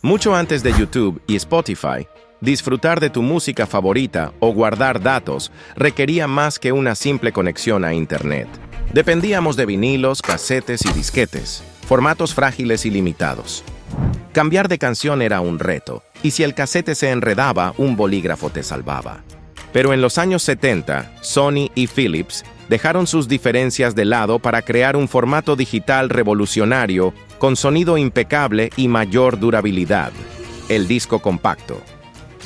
Mucho antes de YouTube y Spotify, disfrutar de tu música favorita o guardar datos requería más que una simple conexión a Internet. Dependíamos de vinilos, casetes y disquetes, formatos frágiles y limitados. Cambiar de canción era un reto, y si el casete se enredaba, un bolígrafo te salvaba. Pero en los años 70, Sony y Philips dejaron sus diferencias de lado para crear un formato digital revolucionario con sonido impecable y mayor durabilidad: el disco compacto.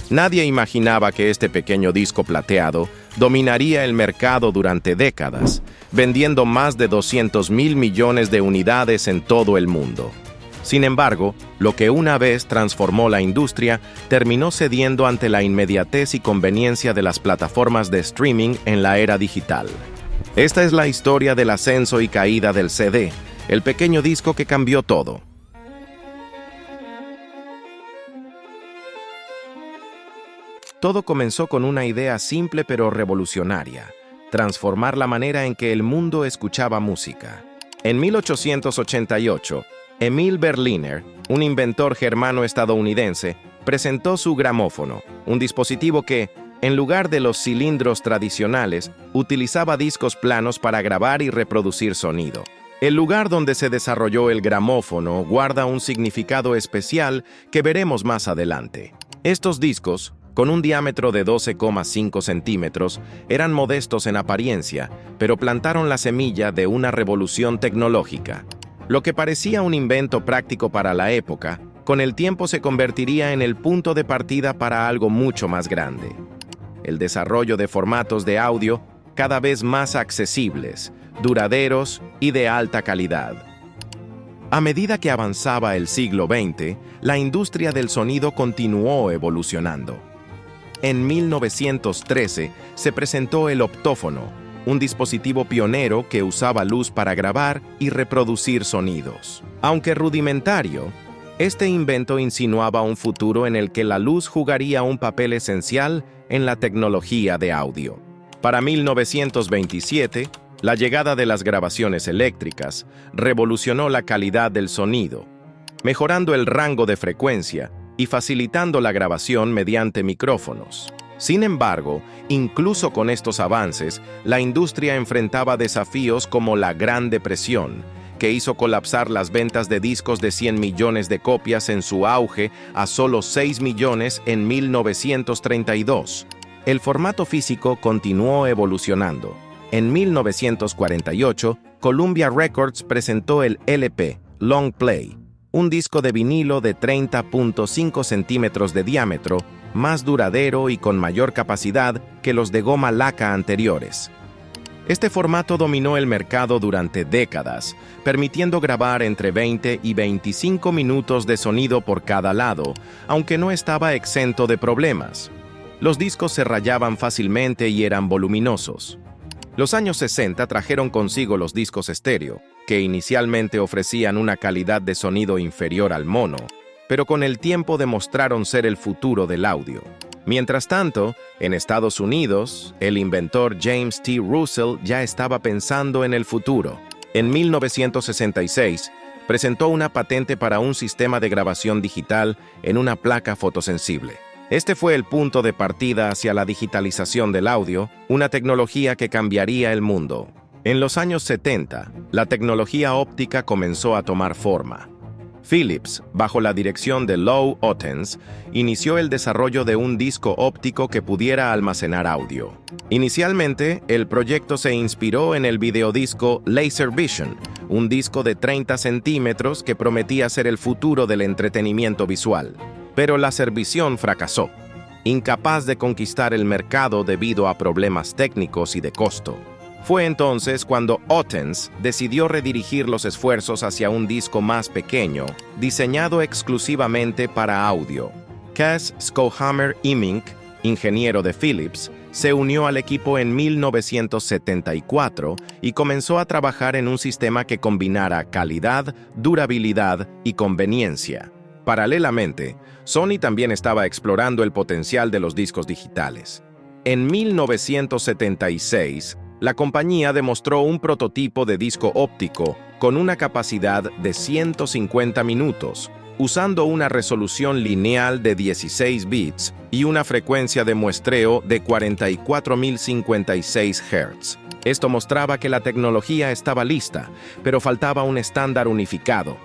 Nadie imaginaba que este pequeño disco plateado dominaría el mercado durante décadas, vendiendo más de 200.000 millones de unidades en todo el mundo. Sin embargo, lo que una vez transformó la industria terminó cediendo ante la inmediatez y conveniencia de las plataformas de streaming en la era digital. Esta es la historia del ascenso y caída del CD, el pequeño disco que cambió todo. Todo comenzó con una idea simple pero revolucionaria: transformar la manera en que el mundo escuchaba música. En 1888, Emil Berliner, un inventor germano-estadounidense, presentó su gramófono, un dispositivo que, en lugar de los cilindros tradicionales, utilizaba discos planos para grabar y reproducir sonido. El lugar donde se desarrolló el gramófono guarda un significado especial que veremos más adelante. Estos discos, con un diámetro de 12,5 centímetros, eran modestos en apariencia, pero plantaron la semilla de una revolución tecnológica. Lo que parecía un invento práctico para la época, con el tiempo se convertiría en el punto de partida para algo mucho más grande: el desarrollo de formatos de audio cada vez más accesibles, duraderos y de alta calidad. A medida que avanzaba el siglo XX, la industria del sonido continuó evolucionando. En 1913 se presentó el optófono, un dispositivo pionero que usaba luz para grabar y reproducir sonidos. Aunque rudimentario, este invento insinuaba un futuro en el que la luz jugaría un papel esencial en la tecnología de audio. Para 1927, la llegada de las grabaciones eléctricas revolucionó la calidad del sonido, mejorando el rango de frecuencia y facilitando la grabación mediante micrófonos. Sin embargo, incluso con estos avances, la industria enfrentaba desafíos como la Gran Depresión, que hizo colapsar las ventas de discos de 100 millones de copias en su auge a solo 6 millones en 1932. El formato físico continuó evolucionando. En 1948, Columbia Records presentó el LP, Long Play, un disco de vinilo de 30,5 centímetros de diámetro, más duradero y con mayor capacidad que los de goma laca anteriores. Este formato dominó el mercado durante décadas, permitiendo grabar entre 20 y 25 minutos de sonido por cada lado, aunque no estaba exento de problemas. Los discos se rayaban fácilmente y eran voluminosos. Los años 60 trajeron consigo los discos estéreo, que inicialmente ofrecían una calidad de sonido inferior al mono, pero con el tiempo demostraron ser el futuro del audio. Mientras tanto, en Estados Unidos, el inventor James T. Russell ya estaba pensando en el futuro. En 1966, presentó una patente para un sistema de grabación digital en una placa fotosensible. Este fue el punto de partida hacia la digitalización del audio, una tecnología que cambiaría el mundo. En los años 70, la tecnología óptica comenzó a tomar forma. Philips, bajo la dirección de Lou Ottens, inició el desarrollo de un disco óptico que pudiera almacenar audio. Inicialmente, el proyecto se inspiró en el videodisco LaserVision, un disco de 30 centímetros que prometía ser el futuro del entretenimiento visual. Pero LaserVision fracasó, incapaz de conquistar el mercado debido a problemas técnicos y de costo. Fue entonces cuando Ottens decidió redirigir los esfuerzos hacia un disco más pequeño, diseñado exclusivamente para audio. Cas Skohammer-Immink, ingeniero de Philips, se unió al equipo en 1974 y comenzó a trabajar en un sistema que combinara calidad, durabilidad y conveniencia. Paralelamente, Sony también estaba explorando el potencial de los discos digitales. En 1976, la compañía demostró un prototipo de disco óptico con una capacidad de 150 minutos, usando una resolución lineal de 16 bits y una frecuencia de muestreo de 44.056 Hz. Esto mostraba que la tecnología estaba lista, pero faltaba un estándar unificado.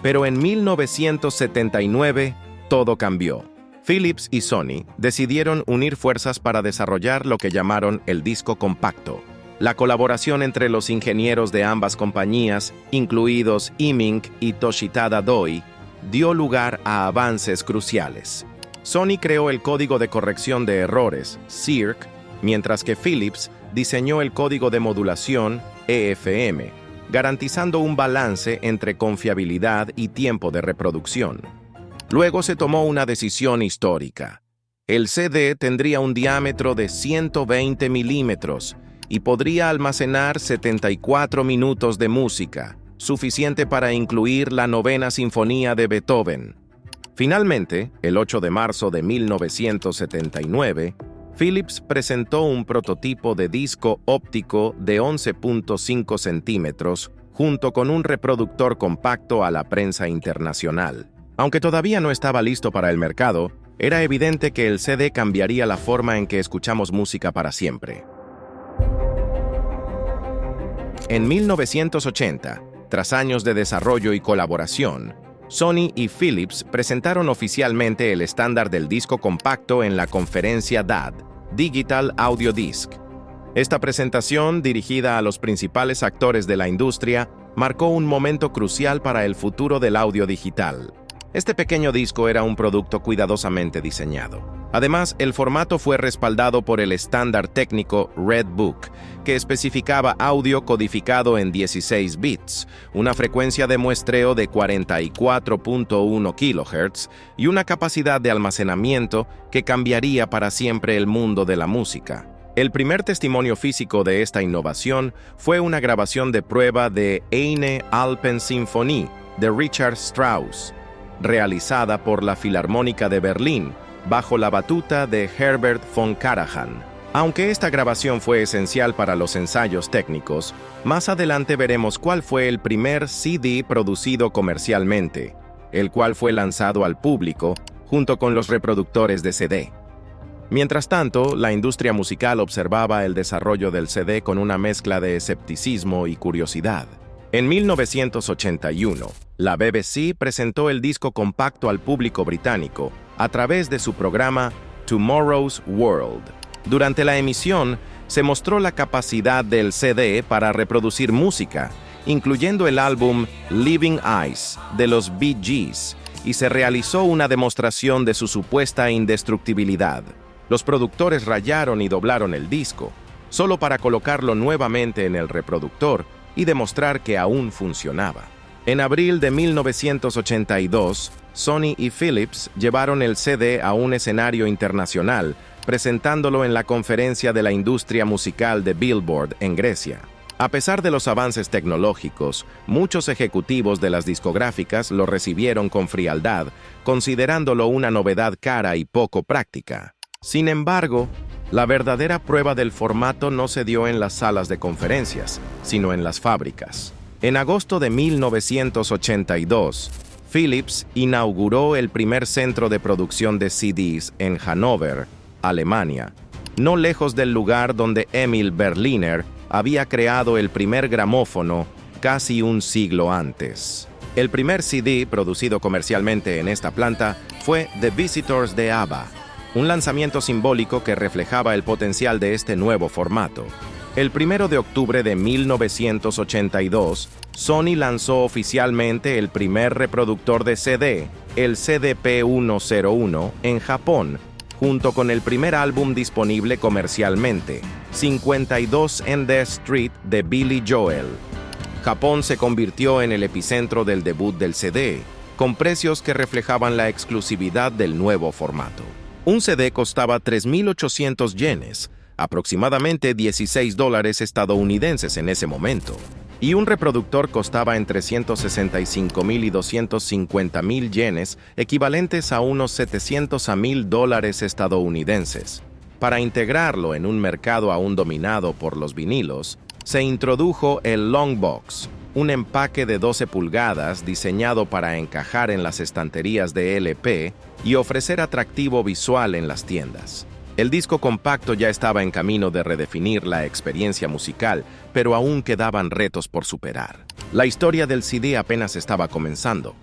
Pero en 1979, todo cambió. Philips y Sony decidieron unir fuerzas para desarrollar lo que llamaron el disco compacto. La colaboración entre los ingenieros de ambas compañías, incluidos Iming y Toshitada Doi, dio lugar a avances cruciales. Sony creó el código de corrección de errores, CIRC, mientras que Philips diseñó el código de modulación, EFM, garantizando un balance entre confiabilidad y tiempo de reproducción. Luego se tomó una decisión histórica. El CD tendría un diámetro de 120 milímetros y podría almacenar 74 minutos de música, suficiente para incluir la Novena Sinfonía de Beethoven. Finalmente, el 8 de marzo de 1979, Philips presentó un prototipo de disco óptico de 11.5 centímetros junto con un reproductor compacto a la prensa internacional. Aunque todavía no estaba listo para el mercado, era evidente que el CD cambiaría la forma en que escuchamos música para siempre. En 1980, tras años de desarrollo y colaboración, Sony y Philips presentaron oficialmente el estándar del disco compacto en la conferencia DAD, Digital Audio Disc. Esta presentación, dirigida a los principales actores de la industria, marcó un momento crucial para el futuro del audio digital. Este pequeño disco era un producto cuidadosamente diseñado. Además, el formato fue respaldado por el estándar técnico Red Book, que especificaba audio codificado en 16 bits, una frecuencia de muestreo de 44.1 kHz y una capacidad de almacenamiento que cambiaría para siempre el mundo de la música. El primer testimonio físico de esta innovación fue una grabación de prueba de Eine Alpensymphonie de Richard Strauss, realizada por la Filarmónica de Berlín, bajo la batuta de Herbert von Karajan. Aunque esta grabación fue esencial para los ensayos técnicos, más adelante veremos cuál fue el primer CD producido comercialmente, el cual fue lanzado al público junto con los reproductores de CD. Mientras tanto, la industria musical observaba el desarrollo del CD con una mezcla de escepticismo y curiosidad. En 1981, la BBC presentó el disco compacto al público británico a través de su programa Tomorrow's World. Durante la emisión, se mostró la capacidad del CD para reproducir música, incluyendo el álbum Living Eyes de los Bee Gees, y se realizó una demostración de su supuesta indestructibilidad. Los productores rayaron y doblaron el disco, solo para colocarlo nuevamente en el reproductor y demostrar que aún funcionaba. En abril de 1982, Sony y Philips llevaron el CD a un escenario internacional, presentándolo en la conferencia de la industria musical de Billboard en Grecia. A pesar de los avances tecnológicos, muchos ejecutivos de las discográficas lo recibieron con frialdad, considerándolo una novedad cara y poco práctica. Sin embargo, la verdadera prueba del formato no se dio en las salas de conferencias, sino en las fábricas. En agosto de 1982, Philips inauguró el primer centro de producción de CDs en Hannover, Alemania, no lejos del lugar donde Emil Berliner había creado el primer gramófono casi un siglo antes. El primer CD producido comercialmente en esta planta fue The Visitors de ABBA, un lanzamiento simbólico que reflejaba el potencial de este nuevo formato. El 1 de octubre de 1982, Sony lanzó oficialmente el primer reproductor de CD, el CDP-101, en Japón, junto con el primer álbum disponible comercialmente, 52 and the Street de Billy Joel. Japón se convirtió en el epicentro del debut del CD, con precios que reflejaban la exclusividad del nuevo formato. Un CD costaba 3.800 yenes, aproximadamente $16 estadounidenses en ese momento, y un reproductor costaba entre 165.000 y 250.000 yenes, equivalentes a unos 700 a $1.000 estadounidenses. Para integrarlo en un mercado aún dominado por los vinilos, se introdujo el Longbox, un empaque de 12 pulgadas diseñado para encajar en las estanterías de LP y ofrecer atractivo visual en las tiendas. El disco compacto ya estaba en camino de redefinir la experiencia musical, pero aún quedaban retos por superar. La historia del CD apenas estaba comenzando.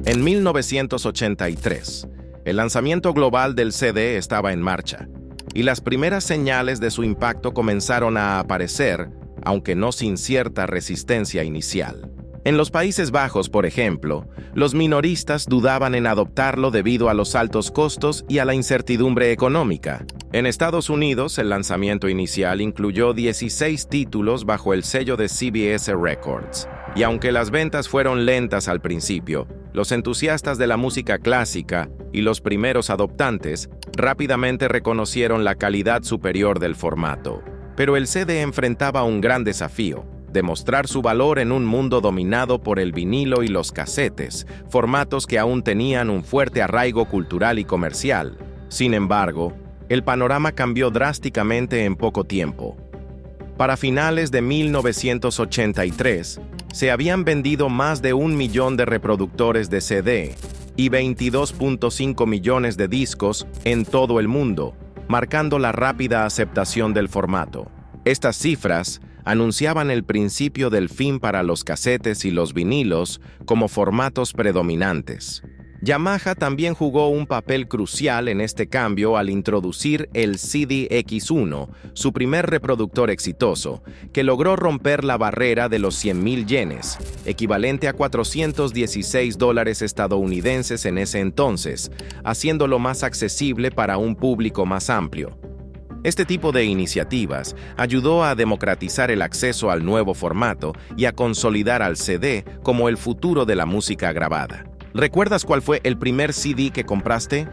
En 1983, el lanzamiento global del CD estaba en marcha, y las primeras señales de su impacto comenzaron a aparecer, aunque no sin cierta resistencia inicial. En los Países Bajos, por ejemplo, los minoristas dudaban en adoptarlo debido a los altos costos y a la incertidumbre económica. En Estados Unidos, el lanzamiento inicial incluyó 16 títulos bajo el sello de CBS Records. Y aunque las ventas fueron lentas al principio, los entusiastas de la música clásica y los primeros adoptantes rápidamente reconocieron la calidad superior del formato. Pero el CD enfrentaba un gran desafío: demostrar su valor en un mundo dominado por el vinilo y los casetes, formatos que aún tenían un fuerte arraigo cultural y comercial. Sin embargo, el panorama cambió drásticamente en poco tiempo. Para finales de 1983, se habían vendido más de 1 millón de reproductores de CD y 22.5 millones de discos en todo el mundo, marcando la rápida aceptación del formato. Estas cifras anunciaban el principio del fin para los casetes y los vinilos como formatos predominantes. Yamaha también jugó un papel crucial en este cambio al introducir el CD-X1, su primer reproductor exitoso, que logró romper la barrera de los 100,000 yenes, equivalente a $416 estadounidenses en ese entonces, haciéndolo más accesible para un público más amplio. Este tipo de iniciativas ayudó a democratizar el acceso al nuevo formato y a consolidar al CD como el futuro de la música grabada. ¿Recuerdas cuál fue el primer CD que compraste?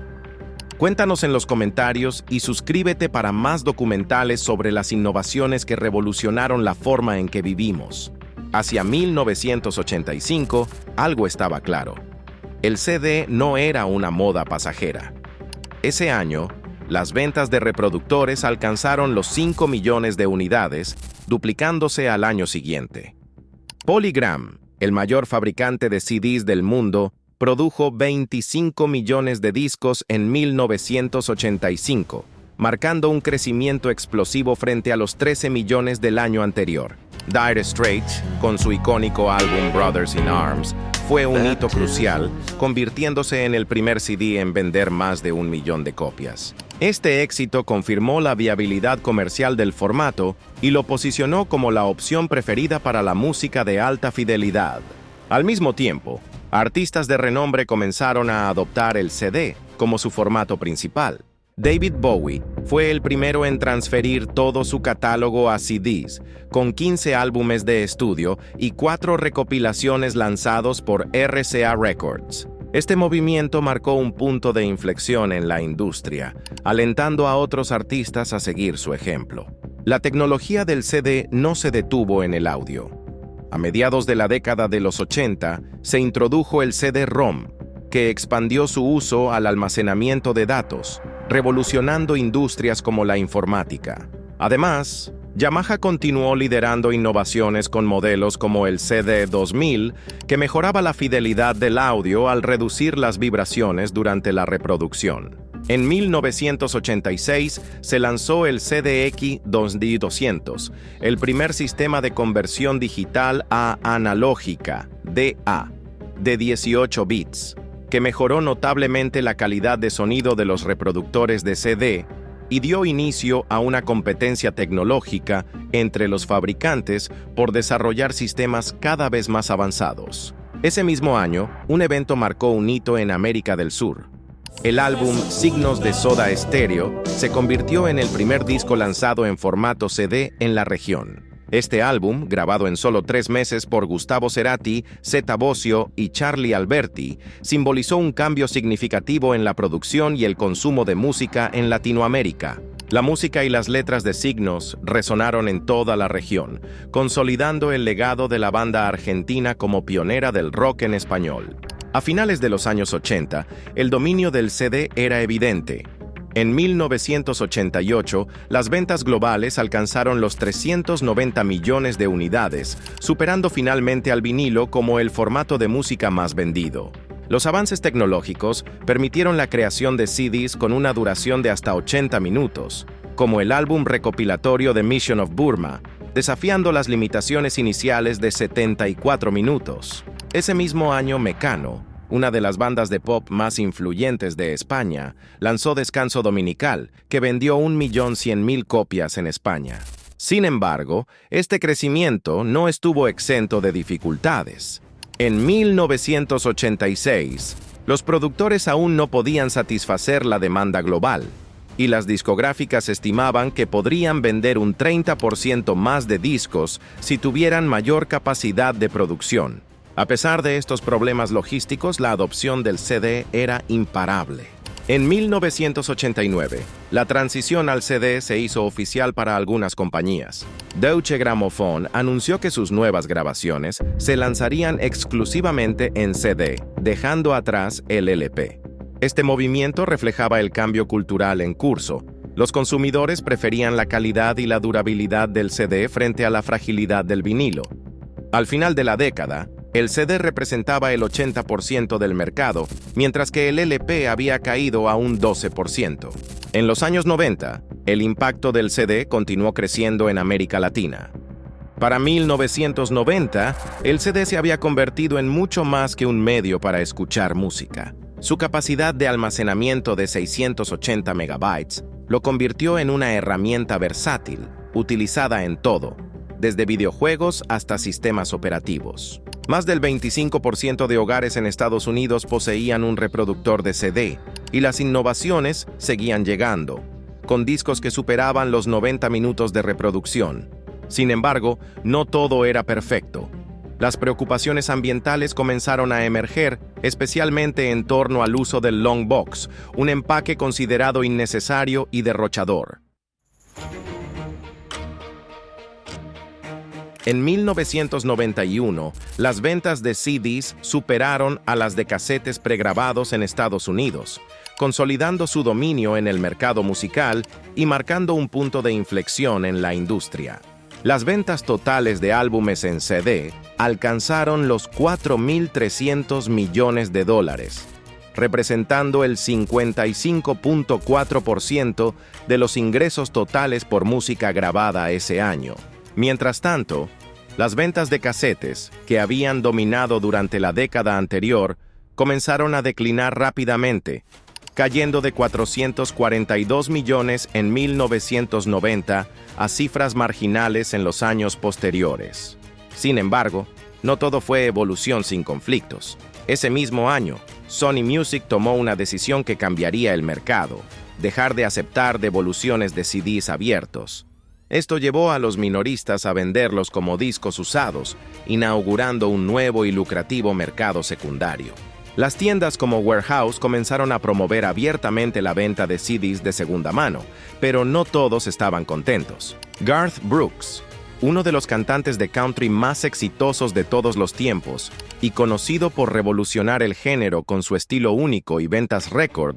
Cuéntanos en los comentarios y suscríbete para más documentales sobre las innovaciones que revolucionaron la forma en que vivimos. Hacia 1985, algo estaba claro: el CD no era una moda pasajera. Ese año, las ventas de reproductores alcanzaron los 5 millones de unidades, duplicándose al año siguiente. PolyGram, el mayor fabricante de CDs del mundo, produjo 25 millones de discos en 1985, marcando un crecimiento explosivo frente a los 13 millones del año anterior. Dire Straits, con su icónico álbum Brothers in Arms, fue un hito crucial, convirtiéndose en el primer CD en vender más de 1 millón de copias. Este éxito confirmó la viabilidad comercial del formato y lo posicionó como la opción preferida para la música de alta fidelidad. Al mismo tiempo, artistas de renombre comenzaron a adoptar el CD como su formato principal. David Bowie fue el primero en transferir todo su catálogo a CDs, con 15 álbumes de estudio y 4 recopilaciones lanzados por RCA Records. Este movimiento marcó un punto de inflexión en la industria, alentando a otros artistas a seguir su ejemplo. La tecnología del CD no se detuvo en el audio. A mediados de la década de los 80, se introdujo el CD-ROM, que expandió su uso al almacenamiento de datos, revolucionando industrias como la informática. Además, Yamaha continuó liderando innovaciones con modelos como el CD-2000, que mejoraba la fidelidad del audio al reducir las vibraciones durante la reproducción. En 1986 se lanzó el CDX-2200, el primer sistema de conversión digital a analógica, DA, de 18 bits, que mejoró notablemente la calidad de sonido de los reproductores de CD y dio inicio a una competencia tecnológica entre los fabricantes por desarrollar sistemas cada vez más avanzados. Ese mismo año, un evento marcó un hito en América del Sur. El álbum Signos de Soda Stereo se convirtió en el primer disco lanzado en formato CD en la región. Este álbum, grabado en solo 3 meses por Gustavo Cerati, Zeta Bosio y Charlie Alberti, simbolizó un cambio significativo en la producción y el consumo de música en Latinoamérica. La música y las letras de Signos resonaron en toda la región, consolidando el legado de la banda argentina como pionera del rock en español. A finales de los años 80, el dominio del CD era evidente. En 1988, las ventas globales alcanzaron los 390 millones de unidades, superando finalmente al vinilo como el formato de música más vendido. Los avances tecnológicos permitieron la creación de CDs con una duración de hasta 80 minutos, como el álbum recopilatorio The Mission of Burma, desafiando las limitaciones iniciales de 74 minutos. Ese mismo año, Mecano, una de las bandas de pop más influyentes de España, lanzó Descanso Dominical, que vendió 1.100.000 copias en España. Sin embargo, este crecimiento no estuvo exento de dificultades. En 1986, los productores aún no podían satisfacer la demanda global, y las discográficas estimaban que podrían vender un 30% más de discos si tuvieran mayor capacidad de producción. A pesar de estos problemas logísticos, la adopción del CD era imparable. En 1989, la transición al CD se hizo oficial para algunas compañías. Deutsche Grammophon anunció que sus nuevas grabaciones se lanzarían exclusivamente en CD, dejando atrás el LP. Este movimiento reflejaba el cambio cultural en curso. Los consumidores preferían la calidad y la durabilidad del CD frente a la fragilidad del vinilo. Al final de la década, el CD representaba el 80% del mercado, mientras que el LP había caído a un 12%. En los años 90, el impacto del CD continuó creciendo en América Latina. Para 1990, el CD se había convertido en mucho más que un medio para escuchar música. Su capacidad de almacenamiento de 680 megabytes lo convirtió en una herramienta versátil, utilizada en todo, desde videojuegos hasta sistemas operativos. Más del 25% de hogares en Estados Unidos poseían un reproductor de CD, y las innovaciones seguían llegando, con discos que superaban los 90 minutos de reproducción. Sin embargo, no todo era perfecto. Las preocupaciones ambientales comenzaron a emerger, especialmente en torno al uso del long box, un empaque considerado innecesario y derrochador. En 1991, las ventas de CDs superaron a las de casetes pregrabados en Estados Unidos, consolidando su dominio en el mercado musical y marcando un punto de inflexión en la industria. Las ventas totales de álbumes en CD alcanzaron los 4.300 millones de dólares, representando el 55.4% de los ingresos totales por música grabada ese año. Mientras tanto, las ventas de casetes, que habían dominado durante la década anterior, comenzaron a declinar rápidamente, cayendo de 442 millones en 1990 a cifras marginales en los años posteriores. Sin embargo, no todo fue evolución sin conflictos. Ese mismo año, Sony Music tomó una decisión que cambiaría el mercado: dejar de aceptar devoluciones de CDs abiertos. Esto llevó a los minoristas a venderlos como discos usados, inaugurando un nuevo y lucrativo mercado secundario. Las tiendas como Warehouse comenzaron a promover abiertamente la venta de CDs de segunda mano, pero no todos estaban contentos. Garth Brooks, uno de los cantantes de country más exitosos de todos los tiempos y conocido por revolucionar el género con su estilo único y ventas récord,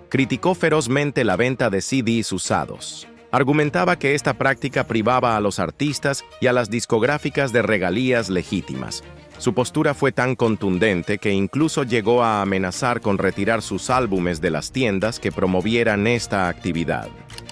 criticó ferozmente la venta de CDs usados. Argumentaba que esta práctica privaba a los artistas y a las discográficas de regalías legítimas. Su postura fue tan contundente que incluso llegó a amenazar con retirar sus álbumes de las tiendas que promovieran esta actividad.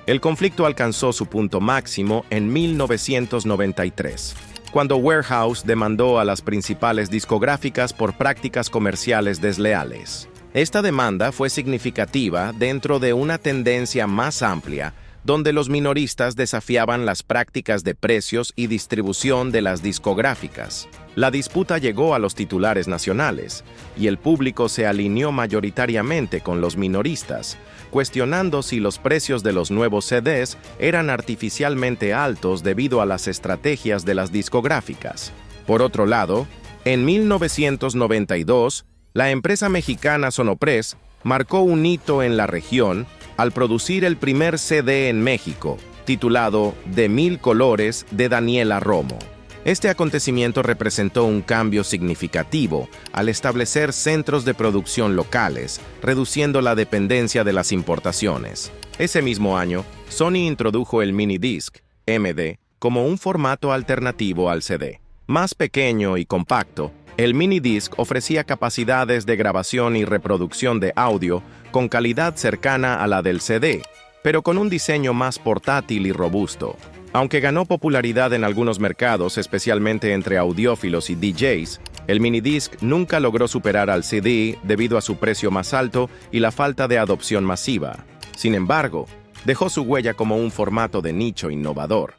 El conflicto alcanzó su punto máximo en 1993, cuando Warehouse demandó a las principales discográficas por prácticas comerciales desleales. Esta demanda fue significativa dentro de una tendencia más amplia, donde los minoristas desafiaban las prácticas de precios y distribución de las discográficas. La disputa llegó a los titulares nacionales, y el público se alineó mayoritariamente con los minoristas, cuestionando si los precios de los nuevos CDs eran artificialmente altos debido a las estrategias de las discográficas. Por otro lado, en 1992, la empresa mexicana Sonopress marcó un hito en la región al producir el primer CD en México, titulado De Mil Colores, de Daniela Romo. Este acontecimiento representó un cambio significativo al establecer centros de producción locales, reduciendo la dependencia de las importaciones. Ese mismo año, Sony introdujo el minidisc, MD, como un formato alternativo al CD. Más pequeño y compacto, el minidisc ofrecía capacidades de grabación y reproducción de audio con calidad cercana a la del CD, pero con un diseño más portátil y robusto. Aunque ganó popularidad en algunos mercados, especialmente entre audiófilos y DJs, el minidisc nunca logró superar al CD debido a su precio más alto y la falta de adopción masiva. Sin embargo, dejó su huella como un formato de nicho innovador.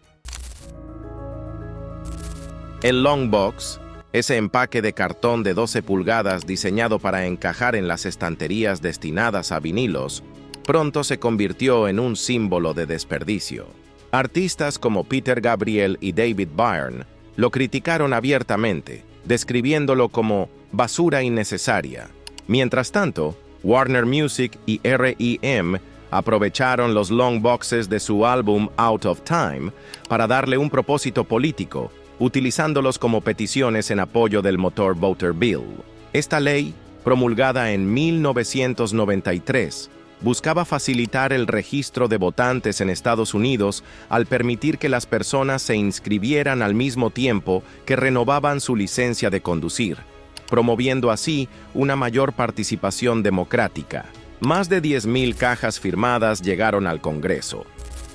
El Longbox, ese empaque de cartón de 12 pulgadas diseñado para encajar en las estanterías destinadas a vinilos, pronto se convirtió en un símbolo de desperdicio. Artistas como Peter Gabriel y David Byrne lo criticaron abiertamente, describiéndolo como basura innecesaria. Mientras tanto, Warner Music y R.E.M. aprovecharon los longboxes de su álbum Out of Time para darle un propósito político, utilizándolos como peticiones en apoyo del Motor Voter Bill. Esta ley, promulgada en 1993, buscaba facilitar el registro de votantes en Estados Unidos al permitir que las personas se inscribieran al mismo tiempo que renovaban su licencia de conducir, promoviendo así una mayor participación democrática. Más de 10.000 cajas firmadas llegaron al Congreso,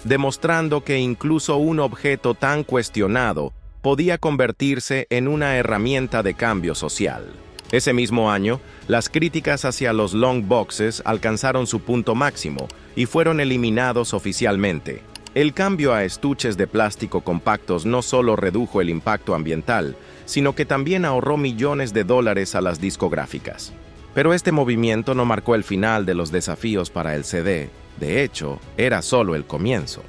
demostrando que incluso un objeto tan cuestionado podía convertirse en una herramienta de cambio social. Ese mismo año, las críticas hacia los longboxes alcanzaron su punto máximo y fueron eliminados oficialmente. El cambio a estuches de plástico compactos no solo redujo el impacto ambiental, sino que también ahorró millones de dólares a las discográficas. Pero este movimiento no marcó el final de los desafíos para el CD. De hecho, era solo el comienzo.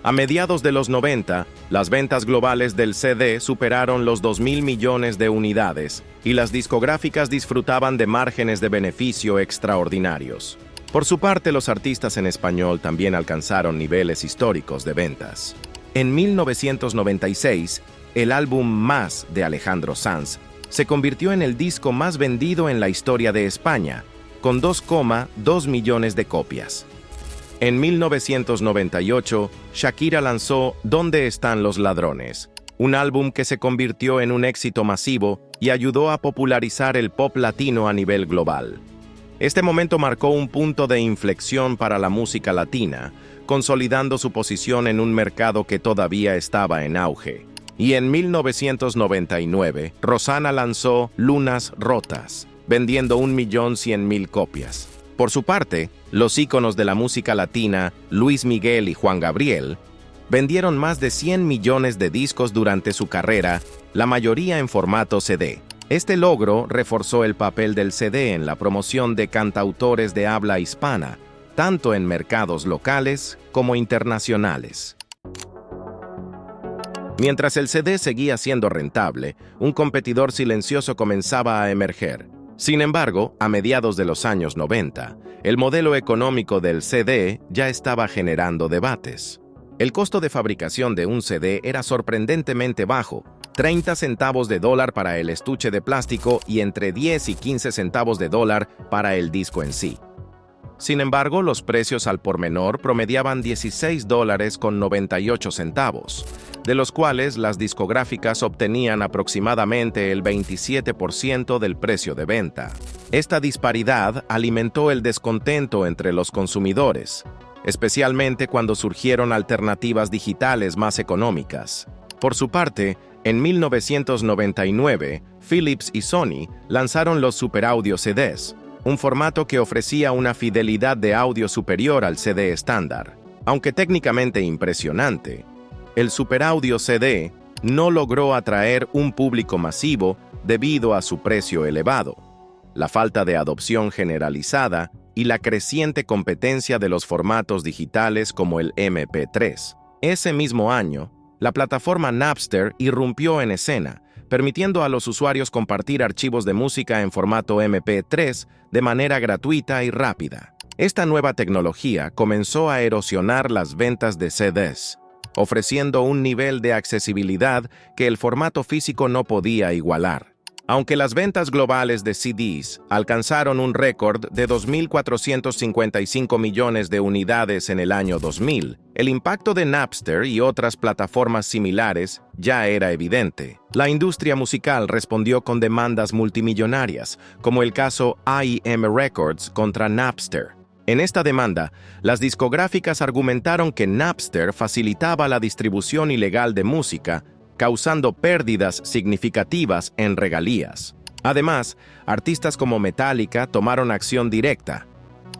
A mediados de los 90, las ventas globales del CD superaron los 2.000 millones de unidades y las discográficas disfrutaban de márgenes de beneficio extraordinarios. Por su parte, los artistas en español también alcanzaron niveles históricos de ventas. En 1996, el álbum Más de Alejandro Sanz se convirtió en el disco más vendido en la historia de España, con 2,2 millones de copias. En 1998, Shakira lanzó ¿Dónde están los ladrones?, un álbum que se convirtió en un éxito masivo y ayudó a popularizar el pop latino a nivel global. Este momento marcó un punto de inflexión para la música latina, consolidando su posición en un mercado que todavía estaba en auge. Y en 1999, Rosana lanzó Lunas Rotas, vendiendo 1.100.000 copias. Por su parte, los íconos de la música latina, Luis Miguel y Juan Gabriel, vendieron más de 100 millones de discos durante su carrera, la mayoría en formato CD. Este logro reforzó el papel del CD en la promoción de cantautores de habla hispana, tanto en mercados locales como internacionales. Mientras el CD seguía siendo rentable, un competidor silencioso comenzaba a emerger. Sin embargo, a mediados de los años 90, el modelo económico del CD ya estaba generando debates. El costo de fabricación de un CD era sorprendentemente bajo, 30 centavos de dólar para el estuche de plástico y entre 10 y 15 centavos de dólar para el disco en sí. Sin embargo, los precios al por menor promediaban $16.98, de los cuales las discográficas obtenían aproximadamente el 27% del precio de venta. Esta disparidad alimentó el descontento entre los consumidores, especialmente cuando surgieron alternativas digitales más económicas. Por su parte, en 1999, Philips y Sony lanzaron los Super Audio CDs, un formato que ofrecía una fidelidad de audio superior al CD estándar. Aunque técnicamente impresionante, el Super Audio CD no logró atraer un público masivo debido a su precio elevado, la falta de adopción generalizada y la creciente competencia de los formatos digitales como el MP3. Ese mismo año, la plataforma Napster irrumpió en escena, permitiendo a los usuarios compartir archivos de música en formato MP3 de manera gratuita y rápida. Esta nueva tecnología comenzó a erosionar las ventas de CDs, ofreciendo un nivel de accesibilidad que el formato físico no podía igualar. Aunque las ventas globales de CDs alcanzaron un récord de 2.455 millones de unidades en el año 2000, el impacto de Napster y otras plataformas similares ya era evidente. La industria musical respondió con demandas multimillonarias, como el caso IEM Records contra Napster. En esta demanda, las discográficas argumentaron que Napster facilitaba la distribución ilegal de música, causando pérdidas significativas en regalías. Además, artistas como Metallica tomaron acción directa.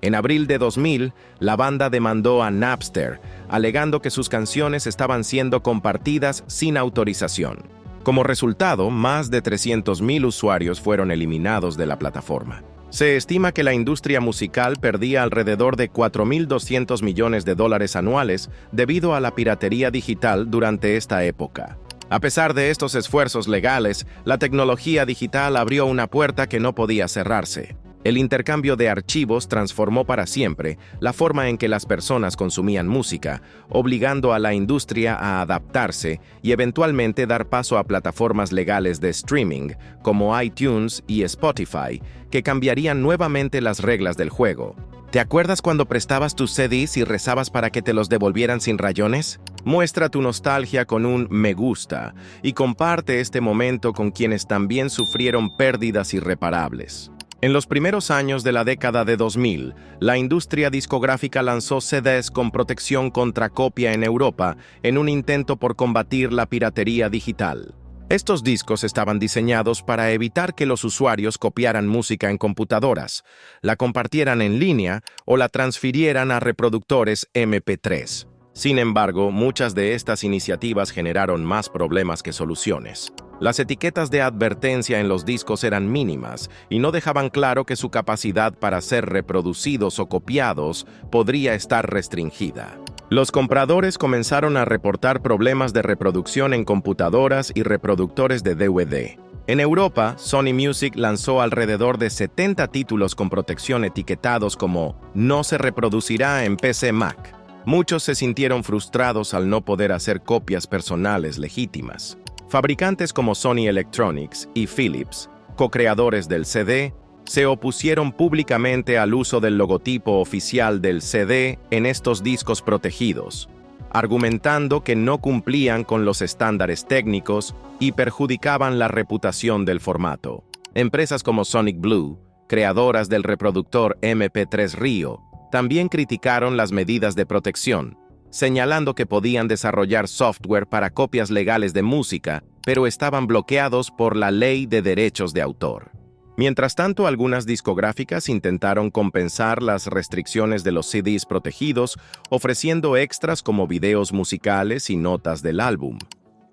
En abril de 2000, la banda demandó a Napster, alegando que sus canciones estaban siendo compartidas sin autorización. Como resultado, más de 300,000 usuarios fueron eliminados de la plataforma. Se estima que la industria musical perdía alrededor de $4.200 millones anuales debido a la piratería digital durante esta época. A pesar de estos esfuerzos legales, la tecnología digital abrió una puerta que no podía cerrarse. El intercambio de archivos transformó para siempre la forma en que las personas consumían música, obligando a la industria a adaptarse y eventualmente dar paso a plataformas legales de streaming, como iTunes y Spotify, que cambiarían nuevamente las reglas del juego. ¿Te acuerdas cuando prestabas tus CDs y rezabas para que te los devolvieran sin rayones? Muestra tu nostalgia con un me gusta y comparte este momento con quienes también sufrieron pérdidas irreparables. En los primeros años de la década de 2000, la industria discográfica lanzó CDs con protección contra copia en Europa en un intento por combatir la piratería digital. Estos discos estaban diseñados para evitar que los usuarios copiaran música en computadoras, la compartieran en línea o la transfirieran a reproductores MP3. Sin embargo, muchas de estas iniciativas generaron más problemas que soluciones. Las etiquetas de advertencia en los discos eran mínimas y no dejaban claro que su capacidad para ser reproducidos o copiados podría estar restringida. Los compradores comenzaron a reportar problemas de reproducción en computadoras y reproductores de DVD. En Europa, Sony Music lanzó alrededor de 70 títulos con protección etiquetados como "No se reproducirá en PC Mac". Muchos se sintieron frustrados al no poder hacer copias personales legítimas. Fabricantes como Sony Electronics y Philips, co-creadores del CD, se opusieron públicamente al uso del logotipo oficial del CD en estos discos protegidos, argumentando que no cumplían con los estándares técnicos y perjudicaban la reputación del formato. Empresas como Sonic Blue, creadoras del reproductor MP3 Rio, también criticaron las medidas de protección, señalando que podían desarrollar software para copias legales de música, pero estaban bloqueados por la ley de derechos de autor. Mientras tanto, algunas discográficas intentaron compensar las restricciones de los CDs protegidos, ofreciendo extras como videos musicales y notas del álbum.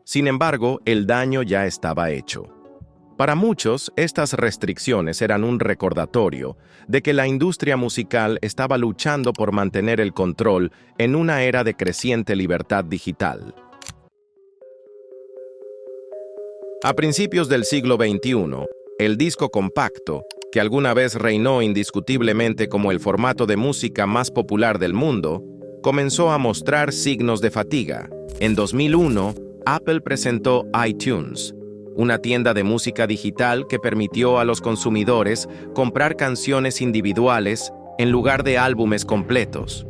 Sin embargo, el daño ya estaba hecho. Para muchos, estas restricciones eran un recordatorio de que la industria musical estaba luchando por mantener el control en una era de creciente libertad digital. A principios del siglo XXI, el disco compacto, que alguna vez reinó indiscutiblemente como el formato de música más popular del mundo, comenzó a mostrar signos de fatiga. En 2001, Apple presentó iTunes, una tienda de música digital que permitió a los consumidores comprar canciones individuales en lugar de álbumes completos.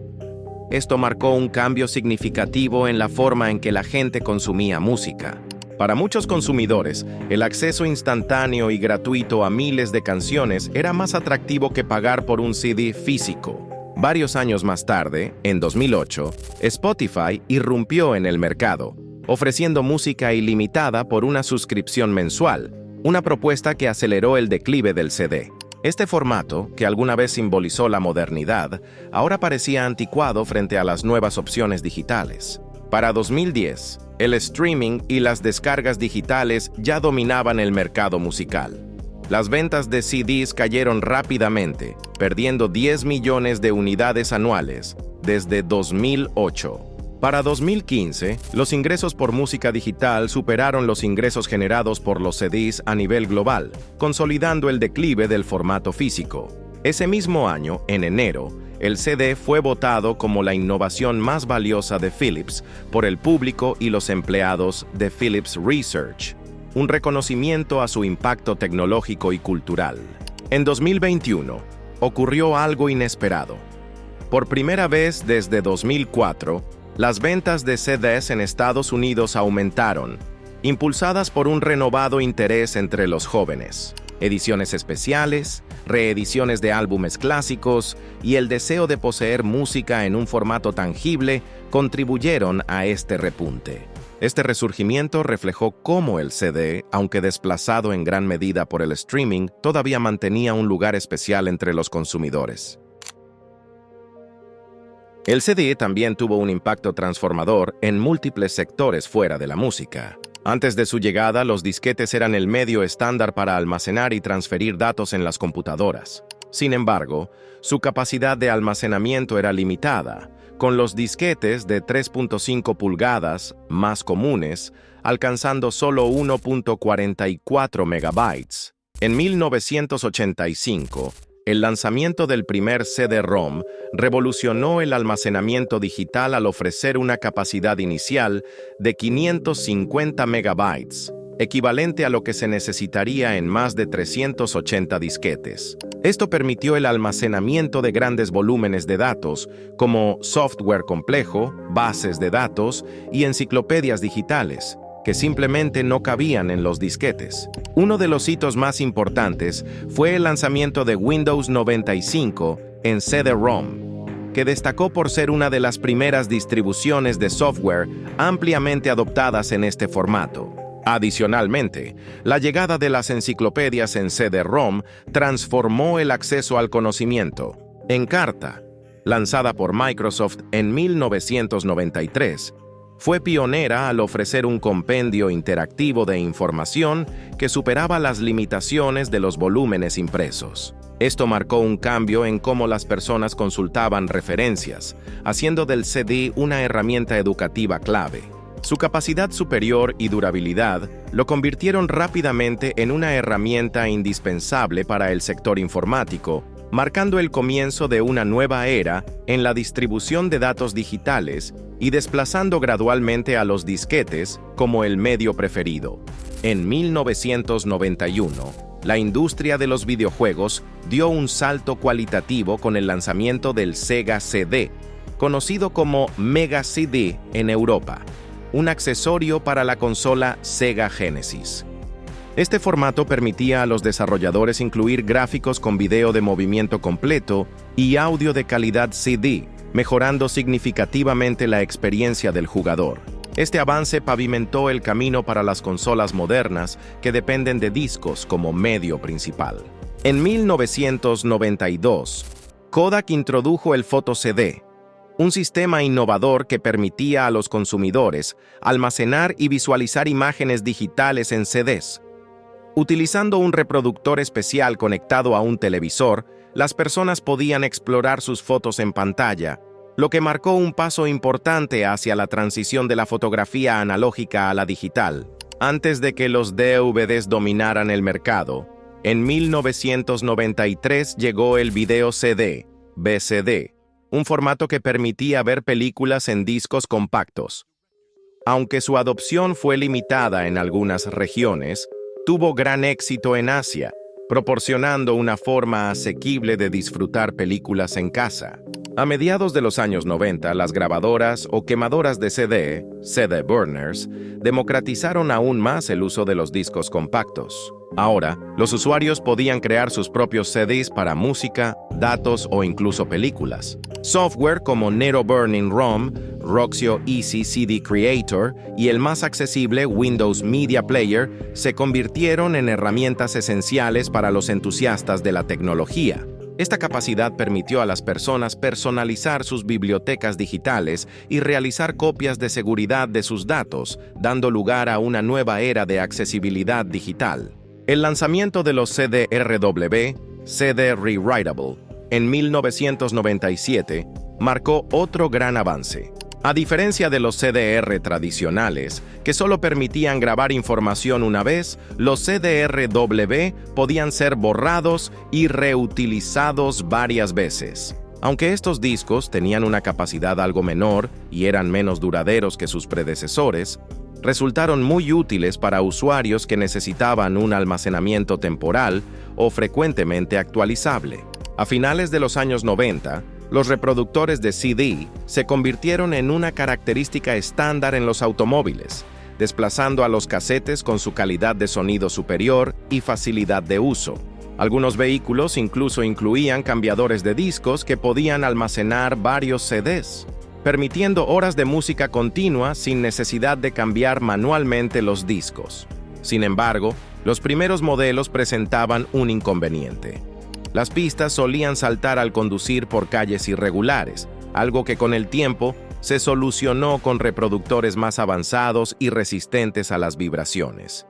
Esto marcó un cambio significativo en la forma en que la gente consumía música. Para muchos consumidores, el acceso instantáneo y gratuito a miles de canciones era más atractivo que pagar por un CD físico. Varios años más tarde, en 2008, Spotify irrumpió en el mercado, ofreciendo música ilimitada por una suscripción mensual, una propuesta que aceleró el declive del CD. Este formato, que alguna vez simbolizó la modernidad, ahora parecía anticuado frente a las nuevas opciones digitales. Para 2010, el streaming y las descargas digitales ya dominaban el mercado musical. Las ventas de CDs cayeron rápidamente, perdiendo 10 millones de unidades anuales desde 2008. Para 2015, los ingresos por música digital superaron los ingresos generados por los CDs a nivel global, consolidando el declive del formato físico. Ese mismo año, en enero, el CD fue votado como la innovación más valiosa de Philips por el público y los empleados de Philips Research. un reconocimiento a su impacto tecnológico y cultural. En 2021, ocurrió algo inesperado. Por primera vez desde 2004, las ventas de CDs en Estados Unidos aumentaron, impulsadas por un renovado interés entre los jóvenes. Ediciones especiales, reediciones de álbumes clásicos y el deseo de poseer música en un formato tangible contribuyeron a este repunte. Este resurgimiento reflejó cómo el CD, aunque desplazado en gran medida por el streaming, todavía mantenía un lugar especial entre los consumidores. El CD también tuvo un impacto transformador en múltiples sectores fuera de la música. Antes de su llegada, los disquetes eran el medio estándar para almacenar y transferir datos en las computadoras. Sin embargo, su capacidad de almacenamiento era limitada, con los disquetes de 3.5 pulgadas más comunes, alcanzando solo 1.44 megabytes. En 1985, el lanzamiento del primer CD-ROM revolucionó el almacenamiento digital al ofrecer una capacidad inicial de 550 megabytes, equivalente a lo que se necesitaría en más de 380 disquetes. Esto permitió el almacenamiento de grandes volúmenes de datos, como software complejo, bases de datos y enciclopedias digitales, que simplemente no cabían en los disquetes. Uno de los hitos más importantes fue el lanzamiento de Windows 95 en CD-ROM, que destacó por ser una de las primeras distribuciones de software ampliamente adoptadas en este formato. Adicionalmente, la llegada de las enciclopedias en CD-ROM transformó el acceso al conocimiento. Encarta, lanzada por Microsoft en 1993, fue pionera al ofrecer un compendio interactivo de información que superaba las limitaciones de los volúmenes impresos. Esto marcó un cambio en cómo las personas consultaban referencias, haciendo del CD una herramienta educativa clave. Su capacidad superior y durabilidad lo convirtieron rápidamente en una herramienta indispensable para el sector informático, marcando el comienzo de una nueva era en la distribución de datos digitales y desplazando gradualmente a los disquetes como el medio preferido. En 1991, la industria de los videojuegos dio un salto cualitativo con el lanzamiento del Sega CD, conocido como Mega CD en Europa, un accesorio para la consola Sega Genesis. Este formato permitía a los desarrolladores incluir gráficos con video de movimiento completo y audio de calidad CD, mejorando significativamente la experiencia del jugador. Este avance pavimentó el camino para las consolas modernas que dependen de discos como medio principal. En 1992, Kodak introdujo el Photo CD, un sistema innovador que permitía a los consumidores almacenar y visualizar imágenes digitales en CDs. Utilizando un reproductor especial conectado a un televisor, las personas podían explorar sus fotos en pantalla, lo que marcó un paso importante hacia la transición de la fotografía analógica a la digital. Antes de que los DVDs dominaran el mercado, en 1993 llegó el video CD, VCD, un formato que permitía ver películas en discos compactos. Aunque su adopción fue limitada en algunas regiones, tuvo gran éxito en Asia, proporcionando una forma asequible de disfrutar películas en casa. A mediados de los años 90, las grabadoras o quemadoras de CD, CD burners, democratizaron aún más el uso de los discos compactos. Ahora, los usuarios podían crear sus propios CDs para música, datos o incluso películas. Software como Nero Burning ROM, Roxio Easy CD Creator y el más accesible Windows Media Player se convirtieron en herramientas esenciales para los entusiastas de la tecnología. Esta capacidad permitió a las personas personalizar sus bibliotecas digitales y realizar copias de seguridad de sus datos, dando lugar a una nueva era de accesibilidad digital. El lanzamiento de los CD-RW, CD Rewritable, en 1997, marcó otro gran avance. A diferencia de los CDR tradicionales, que solo permitían grabar información una vez, los CDR-W podían ser borrados y reutilizados varias veces. Aunque estos discos tenían una capacidad algo menor y eran menos duraderos que sus predecesores, resultaron muy útiles para usuarios que necesitaban un almacenamiento temporal o frecuentemente actualizable. A finales de los años 90, los reproductores de CD se convirtieron en una característica estándar en los automóviles, desplazando a los casetes con su calidad de sonido superior y facilidad de uso. Algunos vehículos incluso incluían cambiadores de discos que podían almacenar varios CDs, permitiendo horas de música continua sin necesidad de cambiar manualmente los discos. Sin embargo, los primeros modelos presentaban un inconveniente. Las pistas solían saltar al conducir por calles irregulares, algo que con el tiempo se solucionó con reproductores más avanzados y resistentes a las vibraciones.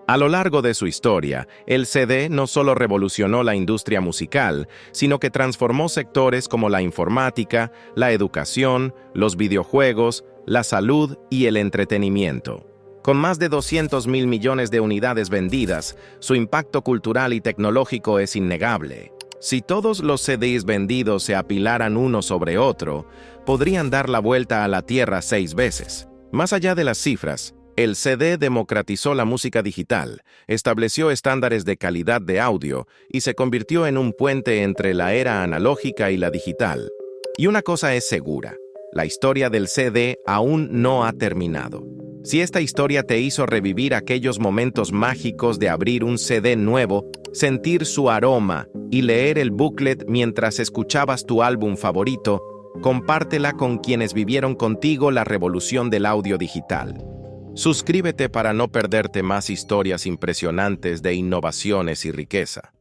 A lo largo de su historia, el CD no solo revolucionó la industria musical, sino que transformó sectores como la informática, la educación, los videojuegos, la salud y el entretenimiento. Con más de 200.000 millones de unidades vendidas, su impacto cultural y tecnológico es innegable. Si todos los CDs vendidos se apilaran uno sobre otro, podrían dar la vuelta a la Tierra 6 veces. Más allá de las cifras, el CD democratizó la música digital, estableció estándares de calidad de audio y se convirtió en un puente entre la era analógica y la digital. Y una cosa es segura, la historia del CD aún no ha terminado. Si esta historia te hizo revivir aquellos momentos mágicos de abrir un CD nuevo, sentir su aroma y leer el booklet mientras escuchabas tu álbum favorito, compártela con quienes vivieron contigo la revolución del audio digital. Suscríbete para no perderte más historias impresionantes de innovaciones y riqueza.